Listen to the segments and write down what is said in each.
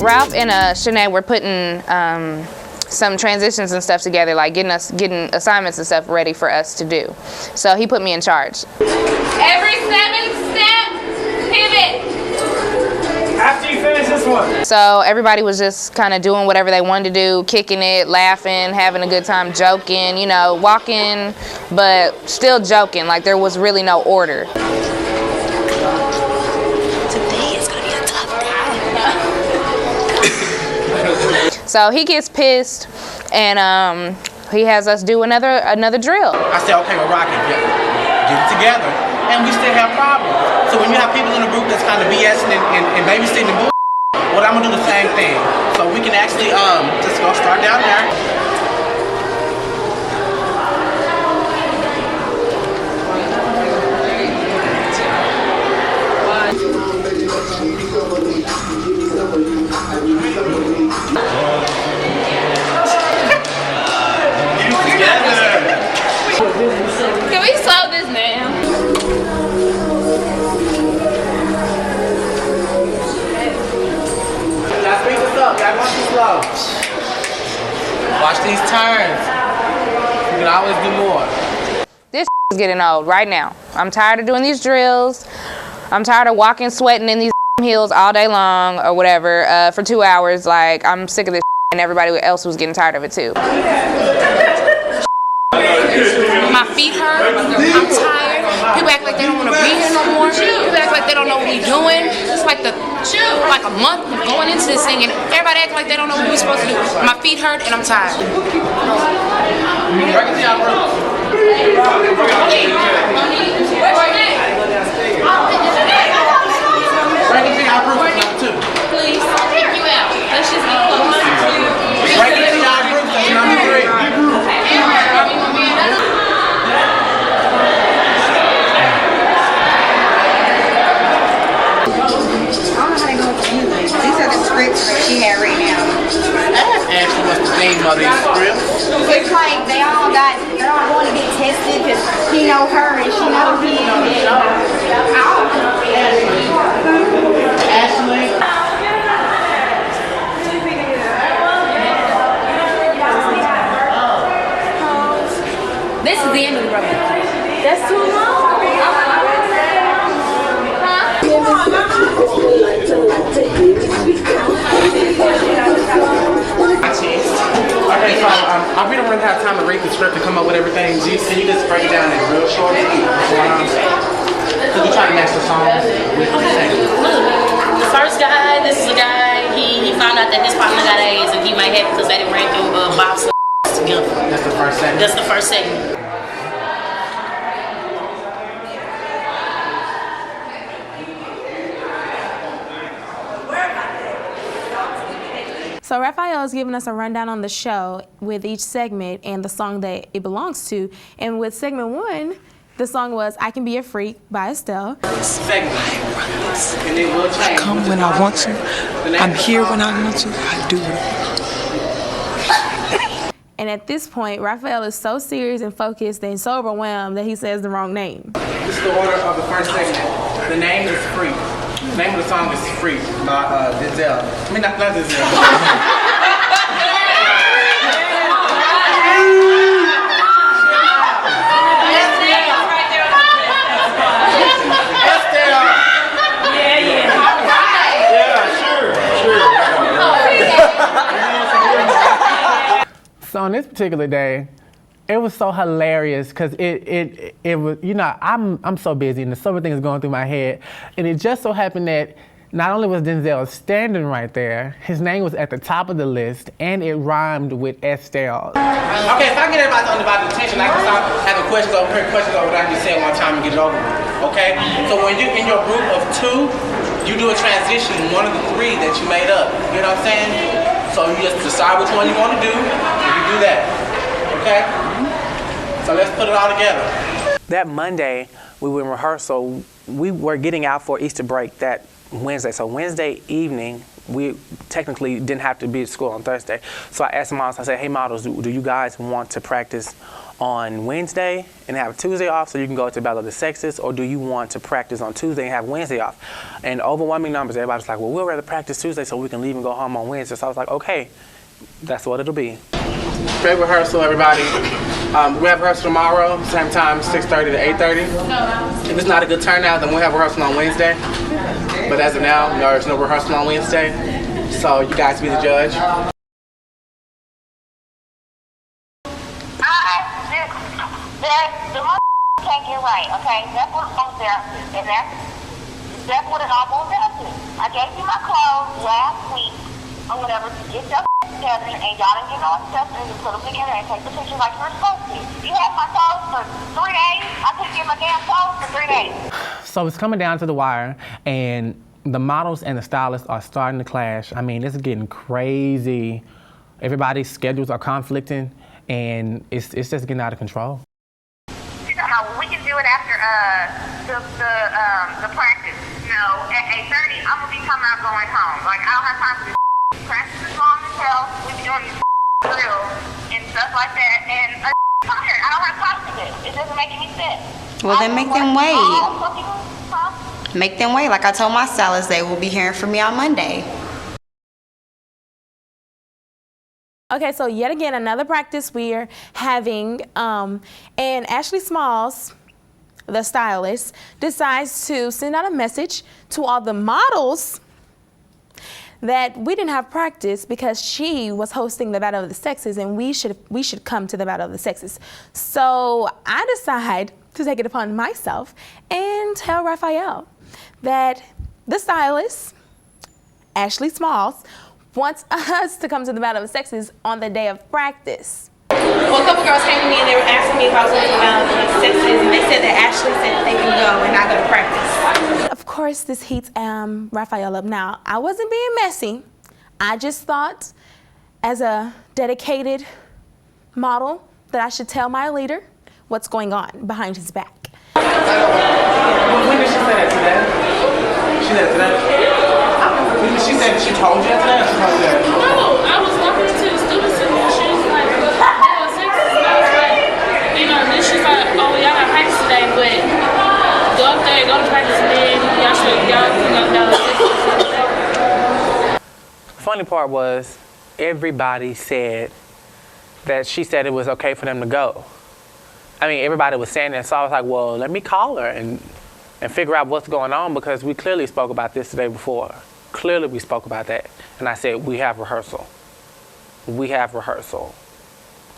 Ralph and Shanae were putting some transitions and stuff together, like getting assignments and stuff ready for us to do. So he put me in charge. Every 7-step pivot. After you finish this one. So everybody was just kind of doing whatever they wanted to do, kicking it, laughing, having a good time, joking, you know, walking, but still joking. Like there was really no order. So he gets pissed, and he has us do another drill. I said, okay, we're rocking. Get it together, and we still have problems. So when you have people in a group that's kind of BSing and babysitting the bull, well, I'm gonna do the same thing. So we can actually just go start down there. Can we slow this down? Y'all speed this up. Y'all want to slow. Watch these turns. You can always do more. This is getting old right now. I'm tired of doing these drills. I'm tired of walking, sweating in these heels all day long or whatever for 2 hours. Like, I'm sick of this and everybody else was getting tired of it too. My feet hurt, I'm tired. People act like they don't want to be here no more. People act like they don't know what we're doing. It's like a month going into this thing and everybody act like they don't know what we're supposed to do. My feet hurt and I'm tired. Please, I'll take you out. Let's just be close. Break it to y'all groups. That's number 3. These are the scripts that she had right now. Ask what's the name of these scripts. It's like they're all going to get tested because he know her and she know him. Ashley. This is the end of the road. That's too long. Okay, so I really don't really have time to read the script and come up with everything. Can you just break it down in real short? Because we try to match the song with the same. The first guy, this is a guy, he found out that his partner got AIDS and he might have because they didn't ran through bobsled together. That's the first segment. That's the first segment. So Raphael is giving us a rundown on the show with each segment and the song that it belongs to. And with segment 1, the song was I Can Be a Freak by Estelle. Segment. And it will change. I come when I want to. I'm here when I want to. I do it. And at this point, Raphael is so serious and focused and so overwhelmed that he says the wrong name. This is the order of the first segment. The name is Freak. The name of the song is Freak by Denzel. I mean, not Denzel. So on this particular day, it was so hilarious because it was, you know, I'm so busy and there's so many things going through my head, and it just so happened that not only was Denzel standing right there, his name was at the top of the list, and it rhymed with Estelle. Okay, if I get everybody's undivided attention, I can start having questions over what I just said one time and get it over with. Okay? So when you're in your group of 2, you do a transition, one of the 3 that you made up. You know what I'm saying? So you just decide which one you want to do, and you do that. Okay? So let's put it all together. That Monday, we were in rehearsal. We were getting out for Easter break that Wednesday. So Wednesday evening, we technically didn't have to be at school on Thursday. So I asked the models, I said, hey models, do you guys want to practice on Wednesday and have Tuesday off so you can go to Battle of the Sexes, or do you want to practice on Tuesday and have Wednesday off? And overwhelming numbers, everybody's like, well, we'll rather practice Tuesday so we can leave and go home on Wednesday. So I was like, okay, that's what it'll be. Great rehearsal, everybody. We have rehearsal tomorrow, same time, 6:30 to 8:30. If it's not a good turnout, then we'll have rehearsal on Wednesday. But as of now, there's no rehearsal on Wednesday, so you guys be the judge. The can't get right, okay? That's what it comes down to, and that's what it all boils down to. I gave you my clothes last week, or whatever, to get your together, and y'all didn't get no acceptance and put them together and take the picture like you were supposed to. You had my clothes for 3 days. I couldn't get my damn clothes for 3 days. So it's coming down to the wire, and the models and the stylists are starting to clash. I mean, this is getting crazy. Everybody's schedules are conflicting, and it's just getting out of control. We can do it after the practice. No, at 8:30, I'm gonna be coming out going home. Like, I don't have time for this. Practice is long as hell. We be doing these drills and stuff like that, and tired. I don't have time for this. It doesn't make any sense. Well, then make them wait. Make them wait. Like I told my stylist, they will be hearing from me on Monday. Okay, so yet again, another practice we're having, and Ashley Smalls, the stylist, decides to send out a message to all the models that we didn't have practice because she was hosting the Battle of the Sexes, and we should come to the Battle of the Sexes. So I decide to take it upon myself and tell Raphael that the stylist, Ashley Smalls, wants us to come to the Battle of the Sexes on the day of practice. Well, a couple girls came to me and they were asking me if I was going to the Battle of the Sexes, and they said that Ashley said that they can go and I go to practice. Of course, this heats Raphael up. Now, I wasn't being messy. I just thought, as a dedicated model, that I should tell my leader what's going on behind his back. When did she say that today? She said it today? She said she told you today? Or she told you that? No, I was walking into the students and she was like, oh, Sexes. And I was like, you know, and then she's like, oh, y'all got practice today, but go up there, go to practice, and then y'all can go down the Sexes. The funny part was everybody said that she said it was okay for them to go. I mean, everybody was saying that, so I was like, well, let me call her and figure out what's going on, because we clearly spoke about this today before. Clearly we spoke about that. And I said, we have rehearsal. We have rehearsal.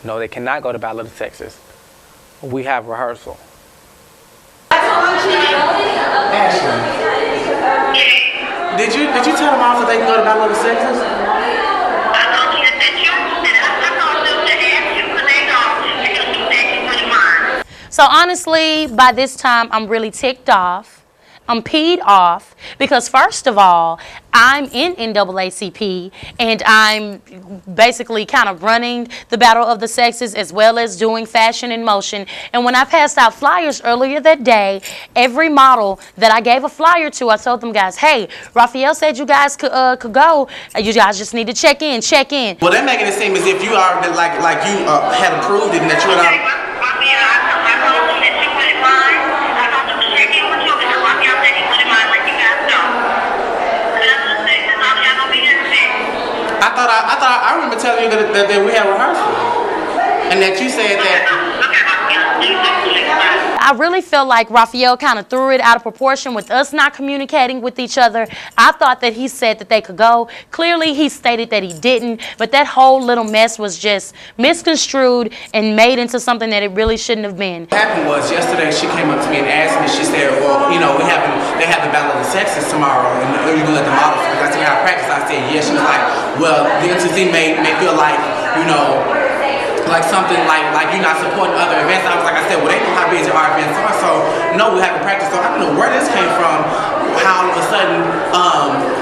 No, they cannot go to Battle of the Sexes. We have rehearsal. Ashley, did you tell them all that they can go to Battle of the Sexes? So honestly, by this time, I'm really ticked off. I'm peed off because, first of all, I'm in NAACP and I'm basically kind of running the Battle of the Sexes as well as doing Fashion in Motion. And when I passed out flyers earlier that day, every model that I gave a flyer to, I told them guys, hey, Raphael said you guys could go. You guys just need to check in. Well, they're making it seem as if you are like you had approved it and that you had I remember telling you that we had rehearsal, and that you said that. I really feel like Raphael kind of threw it out of proportion with us not communicating with each other. I thought that he said that they could go. Clearly, he stated that he didn't, but that whole little mess was just misconstrued and made into something that it really shouldn't have been. What happened was yesterday she came up to me and asked me, she said, well, you know, they have the Battle of the Sexes tomorrow, and are you going to let the models? Because I said, how practice? I said, yes. She was like, well, the NCC may feel like, you know, like something like you're not supporting other events. I was like, I said, well, they know how busy our events are, so no, we haven't practiced. So I don't know where this came from, how all of a sudden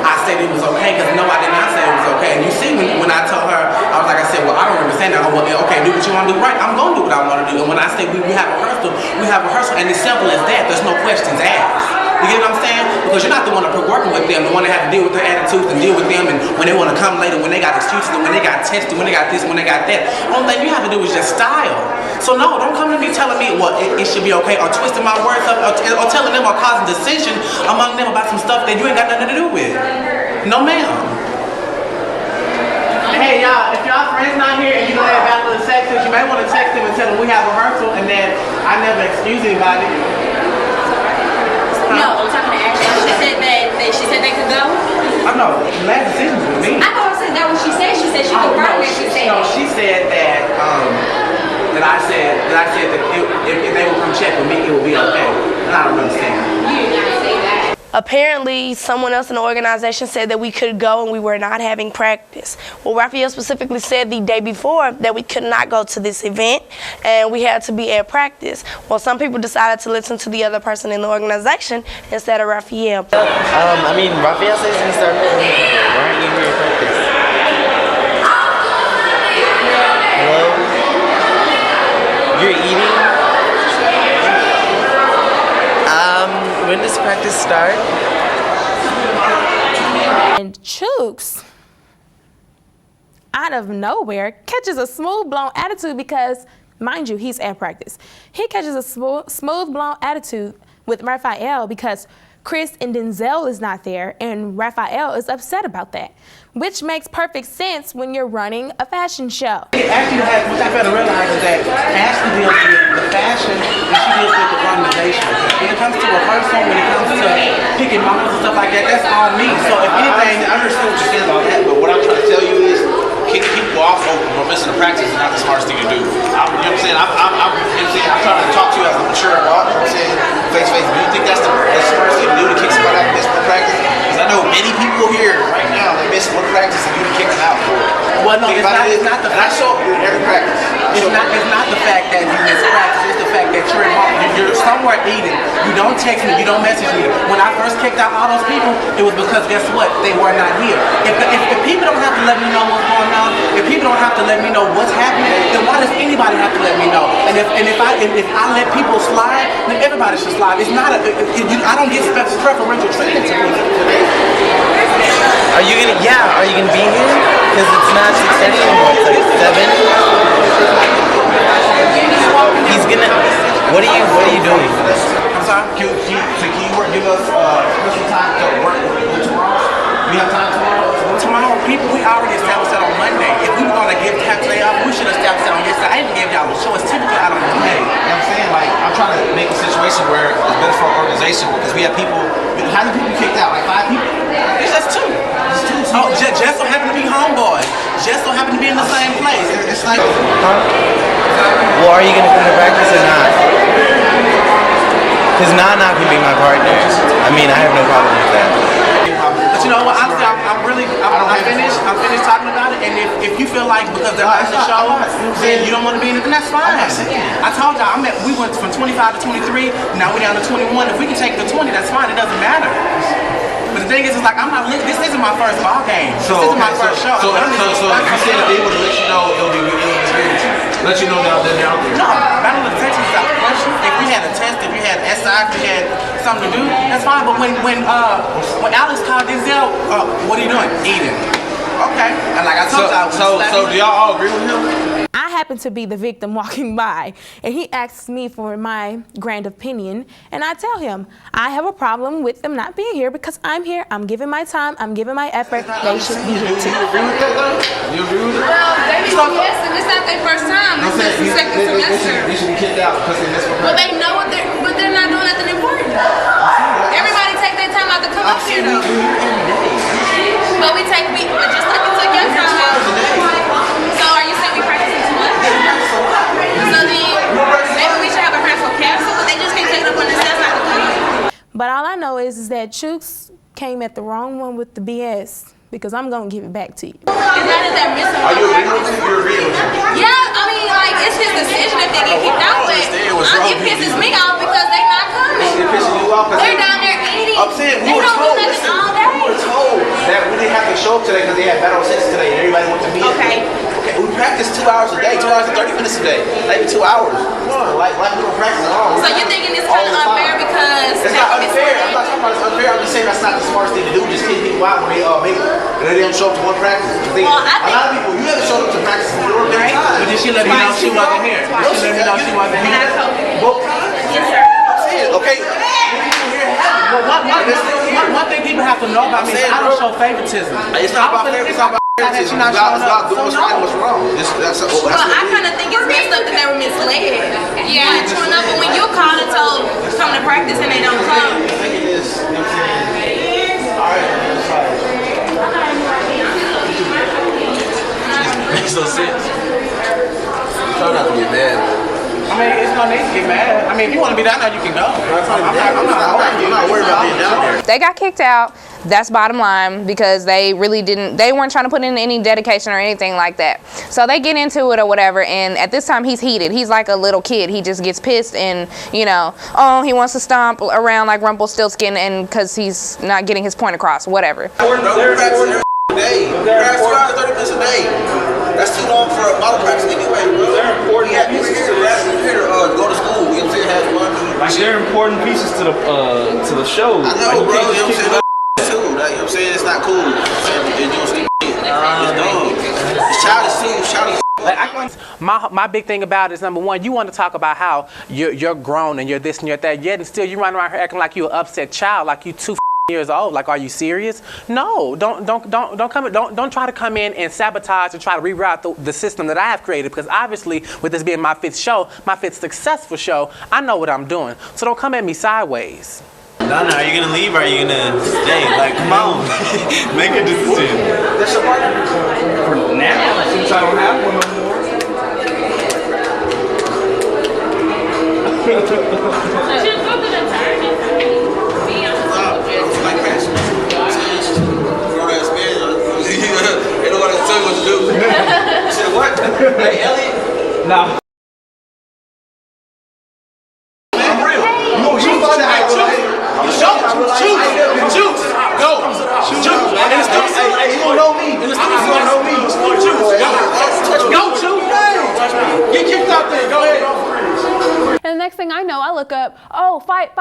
I said it was okay, because no, I did not say it was okay. And you see, when I told her, I was like, I said, well, I don't remember saying that. Oh, well, okay, do what you want to do, right? I'm going to do what I want to do. And when I say we have rehearsal, and it's simple as that. There's no questions asked. You get what I'm saying? Because you're not the one to working with them, the one that have to deal with their attitudes and deal with them, and when they want to come later, when they got excuses, and when they got tested, when they got this, when they got that. The only thing you have to do is just style. So no, don't come to me telling me, well, it should be okay, or twisting my words up, or telling them or causing dissension among them about some stuff that you ain't got nothing to do with. No, ma'am. Hey, y'all, if y'all friends not here and you know that battle of the sexes, you may want to text them and tell them we have rehearsal, and then I never excuse anybody. No, I'm talking to Ashley. She said they could go. I know. The last decision was with me. I thought that was what she said. She said she could run that. She said. No, she said that I said that if they would come check with me, it would be okay. And I don't understand. You did not say that. Apparently, someone else in the organization said that we could go and we were not having practice. Well, Raphael specifically said the day before that we could not go to this event and we had to be at practice. Well, some people decided to listen to the other person in the organization instead of Raphael. I mean, Raphael says he's going to start practicing. Why aren't you here at practice? Hello? You're eating? When does practice start? And Chooks, out of nowhere, catches a smooth blown attitude because, mind you, he's at practice. He catches a smooth blown attitude with Raphael because Chris and Denzel is not there, and Raphael is upset about that, which makes perfect sense when you're running a fashion show. Actually, what I better realize is that Ashley deals with the fashion and she deals with the organization. When it comes to rehearsal, when it comes to picking models and stuff like that, that's all me. So if anything, I understand what you're saying about that, but what I'm trying to tell you is kicking people off or missing the practice is not the smartest thing to do. You know what I'm saying? I'm trying to talk to you as a mature adult. You know what I'm saying? Face to face. Do you think that's the smartest thing to do to kick somebody out and miss one practice? Because I know many people here right now that miss one practice and you to kick them out for it. Well, no, it's not the fact. And I show up here every practice. It's not the fact that you miss practice. It's the fact that you're somewhere eating. You don't text me. You don't message me. When I first kicked out all those people, it was because guess what? They were not here. If people don't have to let me know what's going on, if people don't have to let me know what's happening, then why does anybody have to let me know? And if I let people slide, then everybody should slide. It's not I don't get preferential treatment today. Are you gonna be here? Because it's not 6:30 anymore. It's like 7. He's gonna. What are you doing? I'm sorry. Can you give us some time to work tomorrow? We have time tomorrow. Tomorrow, we already established that on Monday. If we were gonna have today off, we should have established that on yesterday. I even gave y'all a show. It's typically out on Monday. You know what I'm saying? Like, I'm trying to make a situation where it's better for our organization because we have people. How many people kicked out? Like 5 people? It's just 2. Oh, just so happen to be homeboys. Just so happen to be in the same place. It's like. Well, are you gonna come to practice or not? Because Nana can be my partner. I mean, I have no problem with that. But you know what? Honestly, I'm finished talking about it. And if you feel like because they're not the show, then you don't want to be in it, then that's fine. I told y'all, we went from 25 to 23. Now we're down to 21. If we can take the 20, that's fine. It doesn't matter. But the thing is, it's like I'm not. This isn't my first ball game. This isn't my first show. So if you said that they would let you know, it'll be let you know that they're out there. No, Battle of the Texas is out the question. If we had a test, if we had SI, if we had something to do, that's fine. But when Alex called Denzel, what are you doing? Eating. Okay. And like I told y'all, so do y'all all agree with him? I happen to be the victim walking by, and he asks me for my grand opinion, and I tell him I have a problem with them not being here because I'm here, I'm giving my time, I'm giving my effort, they should be here too. You agree with that though? You agree with it? Well, they be yes, and it's not their first time. This is the second semester. They should be kicked out because they missed one. Well, they know what but they're not doing nothing important. Everybody take their time out to come up here though. But just like you took your time out. So are you saying we practicing too much? So then maybe we should have a practical capsule, but they just can't take it up on themselves not to come. But all I know is that Chooks came at the wrong one with the BS because I'm gonna give it back to you. It's not that they're missing. Are you agreeing with it? You're agreeing with it? Yeah, I mean, like, it's his decision if they get kicked out, but it pisses me off because they're not coming. It pisses you off because they're down there eating. I'm saying they don't do nothing all day. We were told that we didn't have to show up today because they had Battle of Six today and everybody went to meet. Okay. We practice 2 hours a day, 2 hours and 30 minutes a day, maybe 2 hours. Come on, like we don't practice at all. So you're thinking it's kind of unfair because it's not unfair. I'm not talking about it's unfair. I'm just saying that's not the smartest thing to do. Just kick people out when they make it, and they don't show up to one practice. A lot of people, you haven't showed up to practice before, right? But did she let me know she wasn't here? Did she let me know she wasn't here? Yes, sir. I'm saying, okay. One thing people have to know about me is I don't show favoritism. It's not about favoritism. It's not about favoritism. It's about doing what's right and what's wrong. Well, I kind of think it's messed up that they were misled. Yeah, showing up, but when you're called and told come to practice and they don't come. Makes no sense. Try not to get mad. I mean, it's no need to get mad. I mean, if you want to be down there, you can go. I'm not worried about being down there. They got kicked out. That's bottom line because they weren't trying to put in any dedication or anything like that. So they get into it or whatever, and at this time he's heated. He's like a little kid. He just gets pissed and, you know, he wants to stomp around like Rumpelstiltskin and because he's not getting his point across, whatever. They're practicing every day. Practice 2 hours, 30 minutes a day. That's too long for a bottle practice anyway, bro. They're important pieces to go to school. You know what I'm saying? Have fun. Like they're important pieces to the show. I know, bro. You know what I'm saying? Too. You know what I'm saying? It's not cool. They're doing some shit. It's dumb. It's childish too. Childish. Like my big thing about it is, number one, you want to talk about how you're grown and you're this and you're that, yet and still you run around here acting like you're an upset child, like you 2 years old. Like, are you serious? No, don't try to come in and sabotage and try to reroute the system that I have created, because obviously with this being my 5th show, my 5th successful show, I know what I'm doing. So don't come at me sideways. Donna, are you gonna leave or are you gonna stay? Like, come on, make a decision. That's your partner. For now, since I don't have one no more. Like passion. Grown ass man. Ain't nobody tell you what to do. You said what? Hey, Elliot? No. I'm real. You find out shoot. Go. Shoot. And the students, hey, you don't know me. And the students don't know me. Go, shoot. Get kicked out there. Go ahead. And the next thing I know, I look up, oh, fight.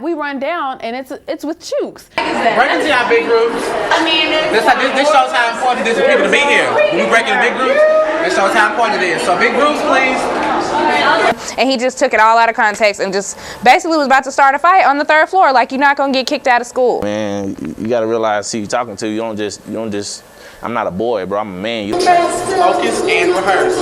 We run down, and it's with Chooks. Break into our big groups. I mean, this shows how important it is for people to be here. When we break into big groups, it shows how important it is. So big groups, please. And he just took it all out of context and just basically was about to start a fight on the 3rd floor. Like, you're not gonna get kicked out of school. Man, you gotta realize who you're talking to. You don't just. I'm not a boy, bro. I'm a man. Focus and rehearse.